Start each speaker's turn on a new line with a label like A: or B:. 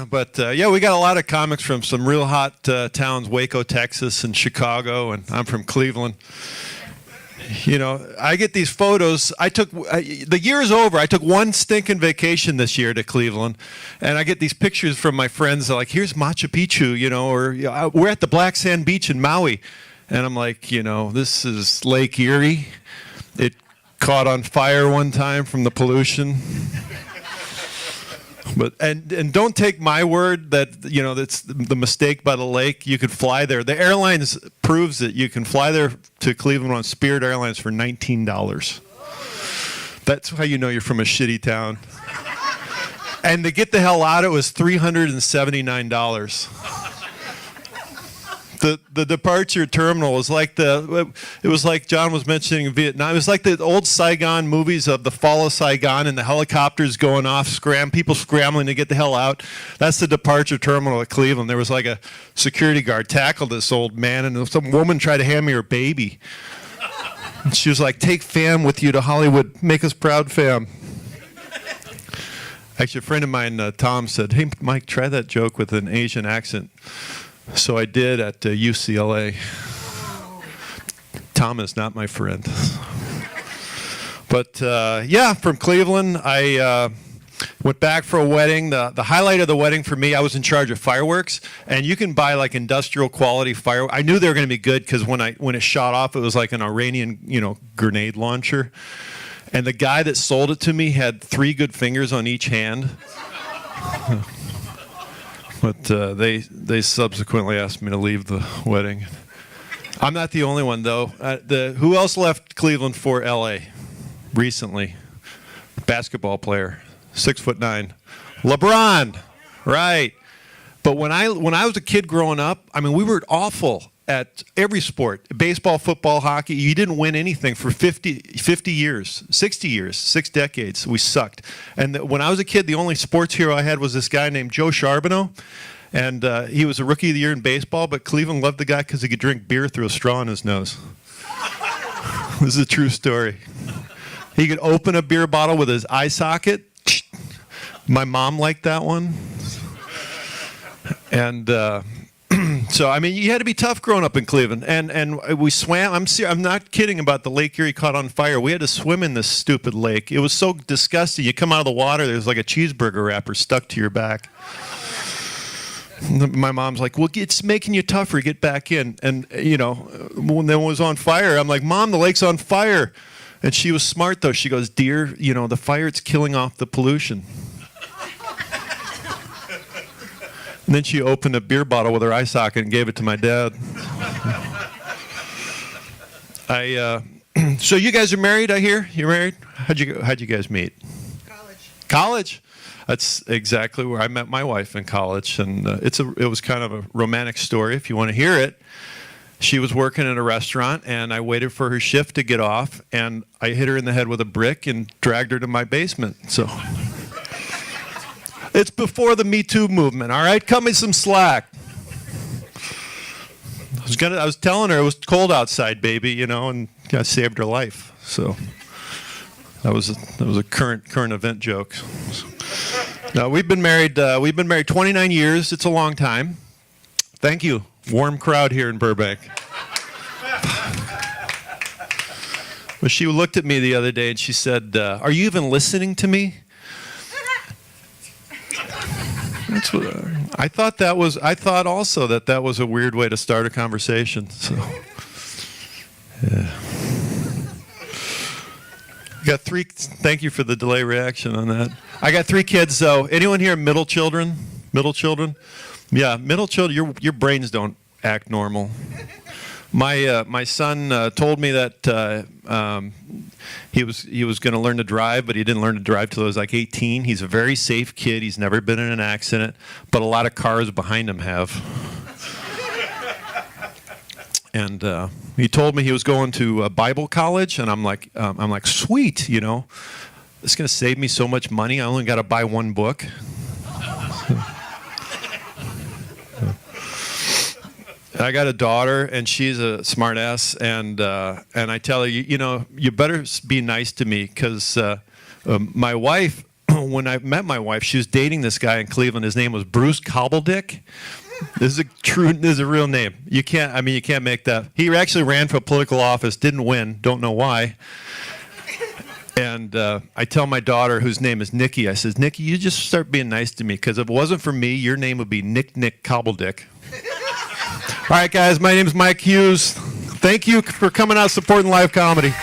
A: But yeah, we got a lot of comics from some real hot towns, Waco, Texas, and Chicago, and I'm from Cleveland. You know, I get these photos. The year's over. I took one stinking vacation this year to Cleveland, and I get these pictures from my friends. They're like, here's Machu Picchu, you know, or we're at the Black Sand Beach in Maui. And I'm like, you know, this is Lake Erie. It caught on fire one time from the pollution. But and don't take my word that, you know, that's the mistake by the lake. You could fly there. The airlines proves that you can fly there to Cleveland on Spirit Airlines for $19. That's how you know you're from a shitty town. And to get the hell out, it was $379. The departure terminal was like it was like John was mentioning Vietnam. It was like the old Saigon movies of the fall of Saigon and the helicopters going off, people scrambling to get the hell out. That's the departure terminal at Cleveland. There was like a security guard tackled this old man, and some woman tried to hand me her baby. And she was like, "Take fam with you to Hollywood. Make us proud, fam." Actually, a friend of mine, Tom, said, "Hey, Mike, try that joke with an Asian accent." So I did at UCLA. Tom is not my friend. But yeah, from Cleveland, I went back for a wedding. The highlight of the wedding for me, I was in charge of fireworks, and you can buy like industrial quality fireworks. I knew they were going to be good because when it shot off, it was like an Iranian, you know, grenade launcher. And the guy that sold it to me had 3 good fingers on each hand. But they subsequently asked me to leave the wedding. I'm not the only one, though. Who else left Cleveland for L.A. recently? Basketball player, 6'9", LeBron, right? But when I was a kid growing up, I mean, we were awful at every sport, baseball, football, hockey. You didn't win anything for 50 years, 60 years, 6 decades. We sucked. And when I was a kid, the only sports hero I had was this guy named Joe Charbonneau. And he was a rookie of the year in baseball, but Cleveland loved the guy because he could drink beer through a straw in his nose. This is a true story. He could open a beer bottle with his eye socket. My mom liked that one. And so, I mean, you had to be tough growing up in Cleveland. And we swam. I'm not kidding about the Lake Erie caught on fire. We had to swim in this stupid lake. It was so disgusting. You come out of the water, there's like a cheeseburger wrapper stuck to your back. My mom's like, well, it's making you tougher. Get back in. And, you know, when it was on fire, I'm like, Mom, the lake's on fire. And she was smart, though. She goes, dear, you know, the fire, it's killing off the pollution. And then she opened a beer bottle with her eye socket and gave it to my dad. So you guys are married, I hear? You're married? How'd you guys meet? College? That's exactly where I met my wife, in college, and it was kind of a romantic story. If you want to hear it, she was working in a restaurant, and I waited for her shift to get off, and I hit her in the head with a brick and dragged her to my basement. So it's before the Me Too movement. All right, cut me some slack. I was telling her it was cold outside, baby, you know, and I saved her life. So that was a current event joke. No, we've been married 29 years. It's a long time. Thank you. Warm crowd here in Burbank. Well, she looked at me the other day and she said, "Are you even listening to me?" That's what I thought. I thought also that was a weird way to start a conversation. So, yeah. Got 3. Thank you for the delay reaction on that. I got 3 kids, though. Anyone here middle children? Middle children? Yeah, middle children. Your brains don't act normal. My son told me that he was going to learn to drive, but he didn't learn to drive till he was like 18. He's a very safe kid. He's never been in an accident, but a lot of cars behind him have. And he told me he was going to Bible college, and I'm like, sweet, you know, it's going to save me so much money. I only got to buy 1 book. I got a daughter, and she's a smart ass, and I tell her, you know, you better be nice to me, because my wife when I met my wife, she was dating this guy in Cleveland. His name was Bruce Cobbledick. This is a real name. You can't make that. He actually ran for political office, didn't win, don't know why. And I tell my daughter, whose name is Nikki, I says, Nikki, you just start being nice to me, because if it wasn't for me, your name would be Nick Cobbledick. All right, guys, my name is Mike Hughes. Thank you for coming out supporting live comedy.